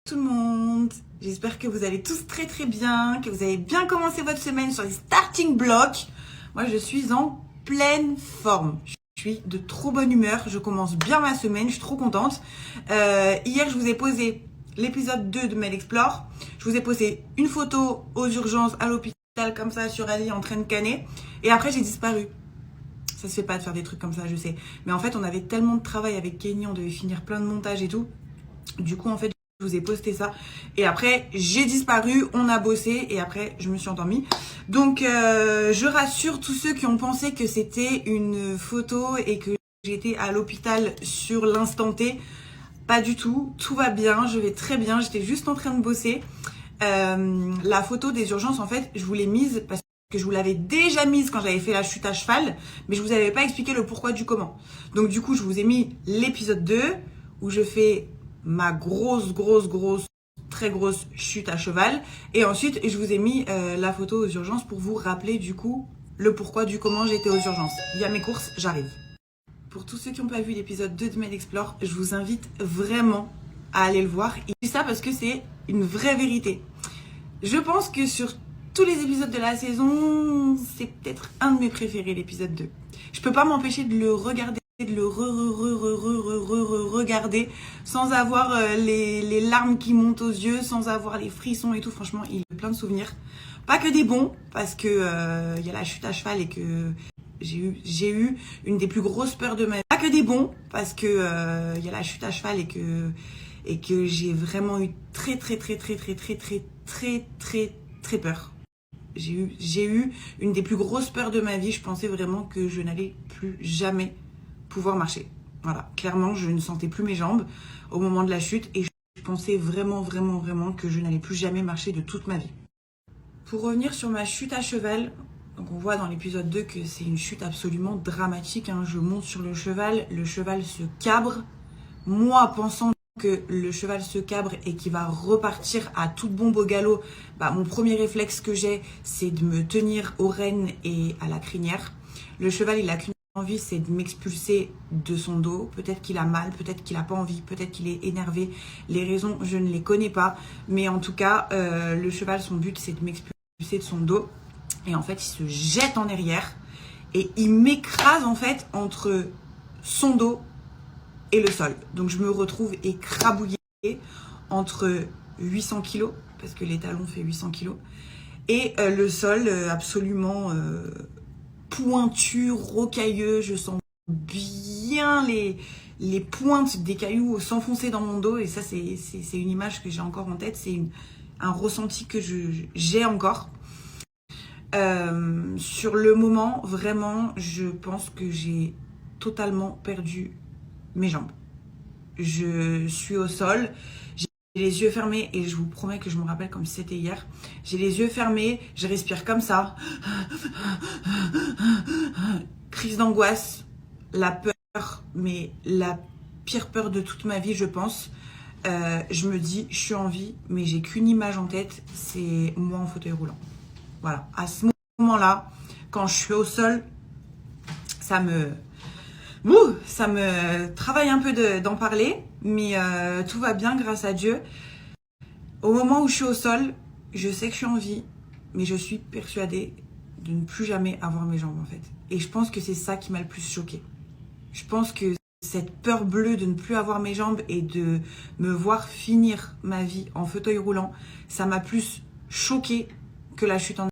Tout le monde, j'espère que vous allez tous très bien, que vous avez bien commencé votre semaine sur les starting blocks. Moi je suis en pleine forme, je suis de trop bonne humeur, je commence bien ma semaine, je suis trop contente. Hier je vous ai posé l'épisode 2 de Mail Explore, je vous ai posé une photo aux urgences à l'hôpital comme ça sur Ali en train de canner et après j'ai disparu. Ça se fait pas de faire des trucs comme ça, je sais, mais en fait on avait tellement de travail avec Kenny, on devait finir plein de montages et tout, du coup en fait je vous ai posté ça et après j'ai disparu, on a bossé et après je me suis endormie. Donc je rassure tous ceux qui ont pensé que c'était une photo et que j'étais à l'hôpital sur l'instant T. Pas du tout, tout va bien, je vais très bien, j'étais juste en train de bosser. La photo des urgences en fait je vous l'ai mise parce que je vous l'avais déjà mise quand j'avais fait la chute à cheval, mais je vous avais pas expliqué le pourquoi du comment. Donc du coup je vous ai mis l'épisode 2 où je fais ma grosse, très grosse chute à cheval. Et ensuite, je vous ai mis la photo aux urgences pour vous rappeler du coup le pourquoi du comment j'étais aux urgences. Il y a mes courses, j'arrive. Pour tous ceux qui n'ont pas vu l'épisode 2 de Mail Explore, je vous invite vraiment à aller le voir. Et je dis ça parce que c'est une vraie vérité. Je pense que sur tous les épisodes de la saison, c'est peut-être un de mes préférés, l'épisode 2. Je peux pas m'empêcher de le regarder, de le regarder sans avoir les larmes qui montent aux yeux, sans avoir les frissons et tout. Franchement, il y a plein de souvenirs. Pas que des bons, parce que y a la chute à cheval et que j'ai eu une des plus grosses peurs de ma vie. Pas que des bons, parce que y a la chute à cheval et que j'ai vraiment eu très peur. J'ai eu une des plus grosses peurs de ma vie. Je pensais vraiment que je n'allais plus jamais pouvoir marcher. Voilà, clairement, je ne sentais plus mes jambes au moment de la chute et je pensais vraiment que je n'allais plus jamais marcher de toute ma vie. Pour revenir sur ma chute à cheval, donc on voit dans l'épisode 2 que c'est une chute absolument dramatique. Je monte sur le cheval se cabre. Moi, pensant que le cheval se cabre et qu'il va repartir à toute bombe au galop, mon premier réflexe que j'ai, c'est de me tenir aux rênes et à la crinière. Le cheval, il a qu'une envie, c'est de m'expulser de son dos. Peut-être qu'il a mal, peut-être qu'il a pas envie, peut-être qu'il est énervé. Les raisons, je ne les connais pas. Mais en tout cas, le cheval, son but, c'est de m'expulser de son dos. Et en fait, il se jette en arrière et il m'écrase en fait entre son dos et le sol. Donc je me retrouve écrabouillée entre 800 kilos, parce que les talons fait 800 kilos, et le sol absolument pointu, rocailleux. Je sens bien les pointes des cailloux s'enfoncer dans mon dos, et ça c'est une image que j'ai encore en tête, c'est un ressenti que j'ai encore. Sur le moment, vraiment, je pense que j'ai totalement perdu mes jambes. Je suis au sol, j'ai les yeux fermés et je vous promets que je me rappelle comme si c'était hier. J'ai les yeux fermés, je respire comme ça. Crise d'angoisse, la peur, mais la pire peur de toute ma vie, je pense. Je me dis, je suis en vie, mais j'ai qu'une image en tête, c'est moi en fauteuil roulant. Voilà, à ce moment-là, quand je suis au sol, ça me travaille un peu d'en parler, mais tout va bien grâce à Dieu. Au moment où je suis au sol, je sais que je suis en vie, mais je suis persuadée de ne plus jamais avoir mes jambes en fait. Et je pense que c'est ça qui m'a le plus choquée. Je pense que cette peur bleue de ne plus avoir mes jambes et de me voir finir ma vie en fauteuil roulant, ça m'a plus choquée que la chute en